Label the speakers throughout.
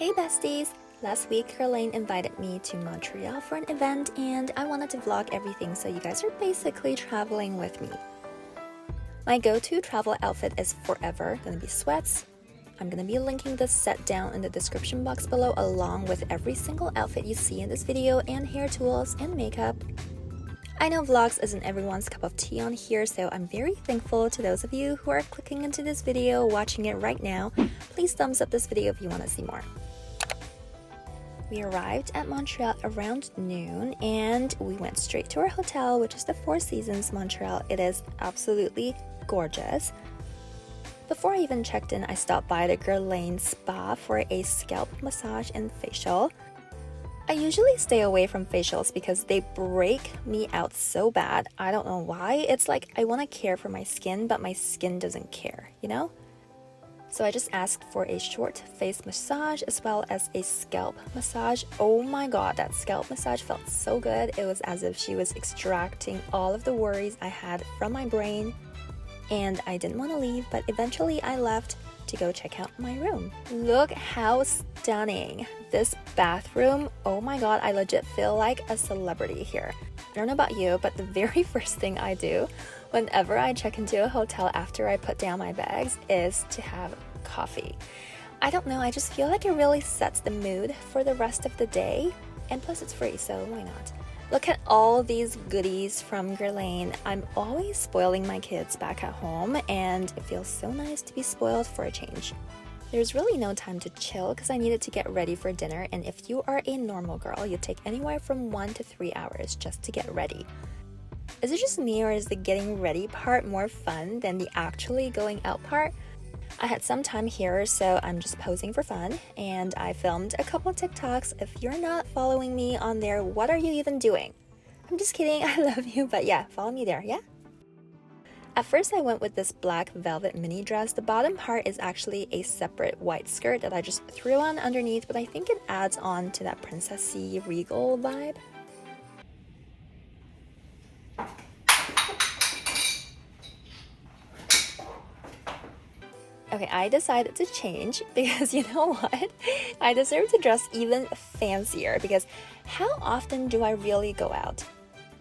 Speaker 1: Hey besties! Last week, Guerlain invited me to Montreal for an event and I wanted to vlog everything, so you guys are basically traveling with me. My go-to travel outfit is forever gonna be sweats. I'm gonna be linking this set down in the description box below along with every single outfit you see in this video and hair tools and makeup. I know vlogs isn't everyone's cup of tea on here, so I'm very thankful to those of you who are clicking into this video, watching it right now. Please thumbs up this video if you want to see more. We arrived at Montreal around noon and we went straight to our hotel, which is the Four Seasons Montreal. It is absolutely gorgeous. Before I even checked in, I stopped by the Guerlain spa for a scalp massage and facial. I usually stay away from facials because they break me out so bad. I don't know why. It's like I want to care for my skin, but my skin doesn't care, you know? So I just asked for a short face massage as well as a scalp massage. Oh my god, that scalp massage felt so good. It was as if she was extracting all of the worries I had from my brain. And I didn't want to leave, but eventually I left to go check out my room. Look how stunning this bathroom. Oh my god, I legit feel like a celebrity here. I don't know about you, but the very first thing I do whenever I check into a hotel after I put down my bags is to have coffee. I don't know, I just feel like it really sets the mood for the rest of the day, and plus it's free, so why not? Look at all these goodies from Guerlain. I'm always spoiling my kids back at home, and it feels so nice to be spoiled for a change. There's really no time to chill because I needed to get ready for dinner, and if you are a normal girl, you take anywhere from 1 to 3 hours just to get ready. Is it just me, or is the getting ready part more fun than the actually going out part? I had some time here, so I'm just posing for fun, and I filmed a couple TikToks. If you're not following me on there, what are you even doing? I'm just kidding, I love you, but yeah, follow me there, yeah? At first I went with this black velvet mini dress. The bottom part is actually a separate white skirt that I just threw on underneath, but I think it adds on to that princessy regal vibe. Okay, I decided to change because you know what? I deserve to dress even fancier because how often do I really go out?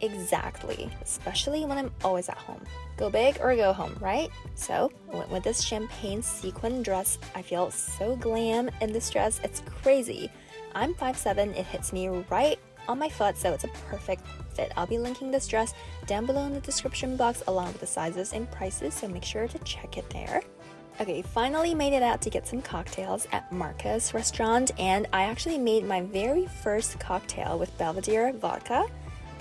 Speaker 1: Exactly, especially when I'm always at home. Go big or go home, right? So I went with this champagne sequin dress. I feel so glam in this dress, it's crazy. I'm 5'7", it hits me right on my foot, so it's a perfect fit. I'll be linking this dress down below in the description box along with the sizes and prices, so make sure to check it there. Okay, finally made it out to get some cocktails at Marcus restaurant, and I actually made my very first cocktail with Belvedere vodka.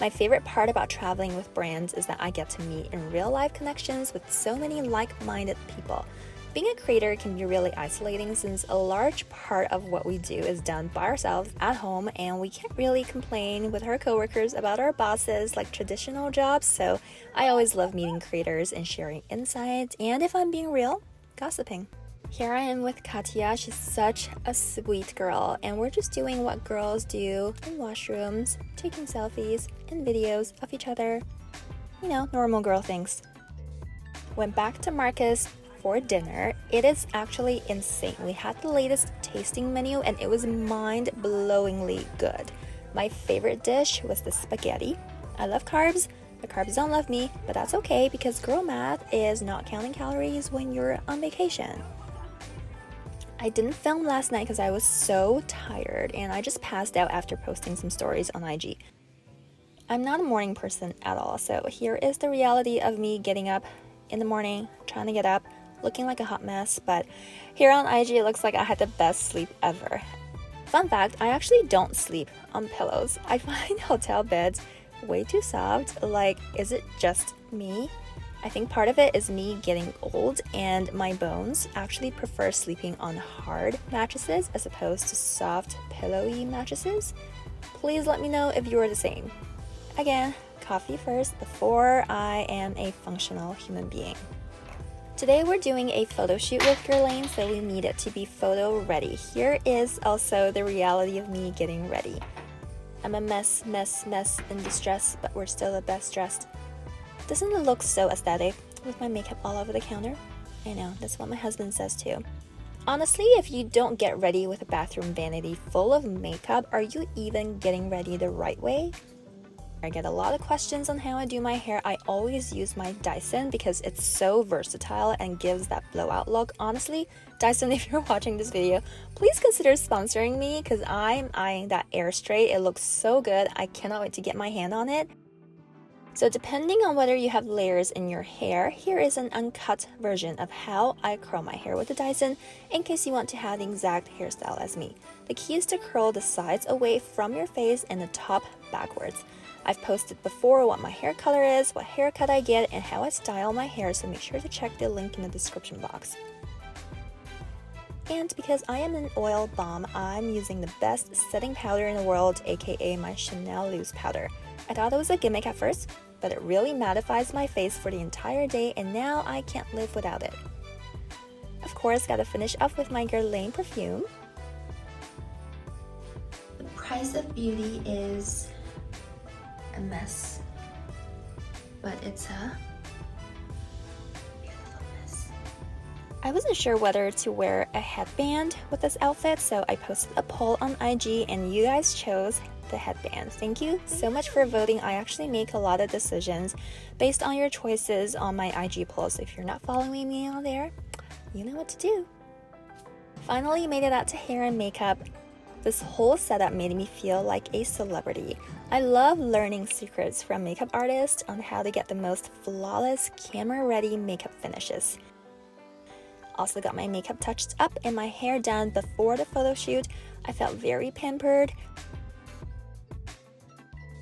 Speaker 1: My favorite part about traveling with brands is that I get to meet in real life connections with so many like-minded people. Being a creator can be really isolating since a large part of what we do is done by ourselves at home, and we can't really complain with our coworkers about our bosses like traditional jobs, so I always love meeting creators and sharing insights, and if I'm being real, gossiping. Here I am with Katya. She's such a sweet girl, and we're just doing what girls do in washrooms, taking selfies and videos of each other. You know, normal girl things. Went back to Marcus for dinner. It is actually insane. We had the latest tasting menu and it was mind-blowingly good. My favorite dish was the spaghetti. I love carbs. The carbs don't love me, but that's okay because girl math is not counting calories when you're on vacation. I didn't film last night because I was so tired and I just passed out after posting some stories on IG. I'm not a morning person at all, so here is the reality of me getting up in the morning, trying to get up, looking like a hot mess, but here on IG it looks like I had the best sleep ever. Fun fact, I actually don't sleep on pillows. I find hotel beds way too soft. Like, is it just me? I think part of it is me getting old and my bones actually prefer sleeping on hard mattresses as opposed to soft pillowy mattresses. Please let me know if you are the same. Again, coffee first before I am a functional human being. Today we're doing a photo shoot with Guerlain, so we needed to be photo ready. Here is also the reality of me getting ready. I'm a mess in distress, but we're still the best dressed. Doesn't it look so aesthetic with my makeup all over the counter? I know, that's what my husband says too. Honestly, if you don't get ready with a bathroom vanity full of makeup, are you even getting ready the right way? I get a lot of questions on how I do my hair. I always use my Dyson because it's so versatile and gives that blowout look. Honestly, Dyson, if you're watching this video, please consider sponsoring me because I'm eyeing that air straight. It looks so good. I cannot wait to get my hand on it. So depending on whether you have layers in your hair, here is an uncut version of how I curl my hair with the Dyson in case you want to have the exact hairstyle as me. The key is to curl the sides away from your face and the top backwards. I've posted before what my hair color is, what haircut I get, and how I style my hair, so make sure to check the link in the description box. And because I am an oil bomb, I'm using the best setting powder in the world, aka my Chanel loose powder. I thought it was a gimmick at first, but it really mattifies my face for the entire day, and now I can't live without it. Of course, gotta finish up with my Guerlain perfume. The price of beauty is a mess, but it's a beautiful mess. I wasn't sure whether to wear a headband with this outfit, so I posted a poll on IG and you guys chose the headband. Thank you so much for voting. I actually make a lot of decisions based on your choices on my IG poll, so if you're not following me on there, you know what to do. Finally made it out to hair and makeup. This whole setup made me feel like a celebrity. I love learning secrets from makeup artists on how to get the most flawless, camera-ready makeup finishes. Also got my makeup touched up and my hair done before the photo shoot. I felt very pampered.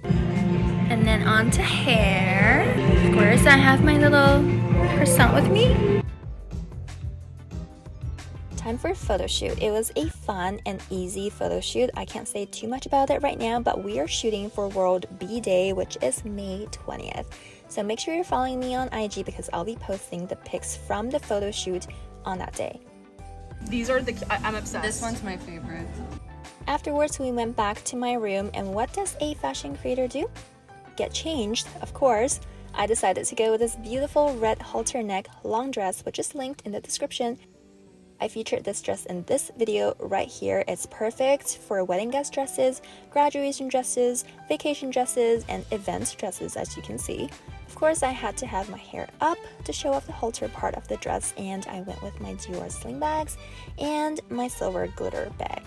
Speaker 1: And then on to hair. Of course, I have my little croissant with me. Time for a photo shoot. It was a fun and easy photo shoot. I can't say too much about it right now, but we are shooting for World Bee Day, which is May 20th. So make sure you're following me on IG because I'll be posting the pics from the photo shoot on that day.
Speaker 2: These are I'm obsessed.
Speaker 3: This one's my favorite.
Speaker 1: Afterwards, we went back to my room, and what does a fashion creator do? Get changed, of course. I decided to go with this beautiful red halter neck long dress, which is linked in the description. I featured this dress in this video right here. It's perfect for wedding guest dresses, graduation dresses, vacation dresses, and event dresses, as you can see. Of course, I had to have my hair up to show off the halter part of the dress, and I went with my Dior sling bags and my silver glitter bag.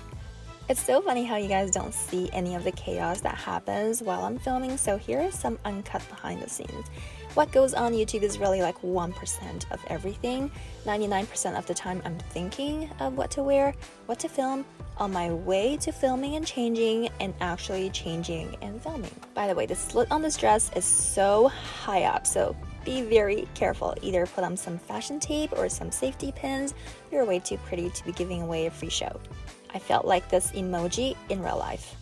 Speaker 1: It's so funny how you guys don't see any of the chaos that happens while I'm filming, so here is some uncut behind the scenes. What goes on YouTube is really like 1% of everything. 99% of the time I'm thinking of what to wear, what to film, on my way to filming and changing, and actually changing and filming. By the way, the slit on this dress is so high up, so be very careful. Either put on some fashion tape or some safety pins. You're way too pretty to be giving away a free show. I felt like this emoji in real life.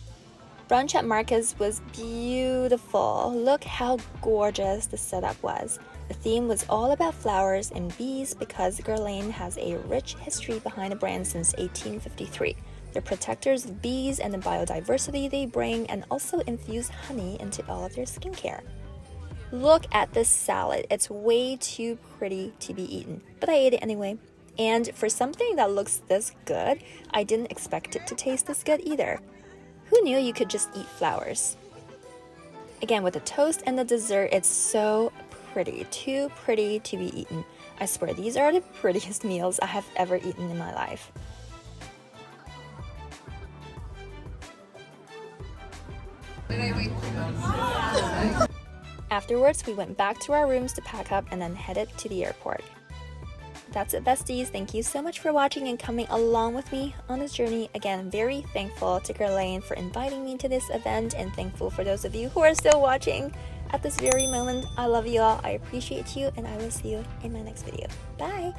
Speaker 1: Brunch at Marcus was beautiful. Look how gorgeous the setup was. The theme was all about flowers and bees because Guerlain has a rich history behind the brand since 1853. They're protectors of bees and the biodiversity they bring, and also infuse honey into all of their skincare. Look at this salad. It's way too pretty to be eaten, but I ate it anyway. And for something that looks this good, I didn't expect it to taste this good either. Who knew you could just eat flowers? Again, with the toast and the dessert, it's so pretty, too pretty to be eaten. I swear, these are the prettiest meals I have ever eaten in my life. Afterwards, we went back to our rooms to pack up and then headed to the airport. That's it, besties. Thank you so much for watching and coming along with me on this journey. Again, I'm very thankful to Guerlain for inviting me to this event, and thankful for those of you who are still watching at this very moment. I love you all. I appreciate you, and I will see you in my next video. Bye!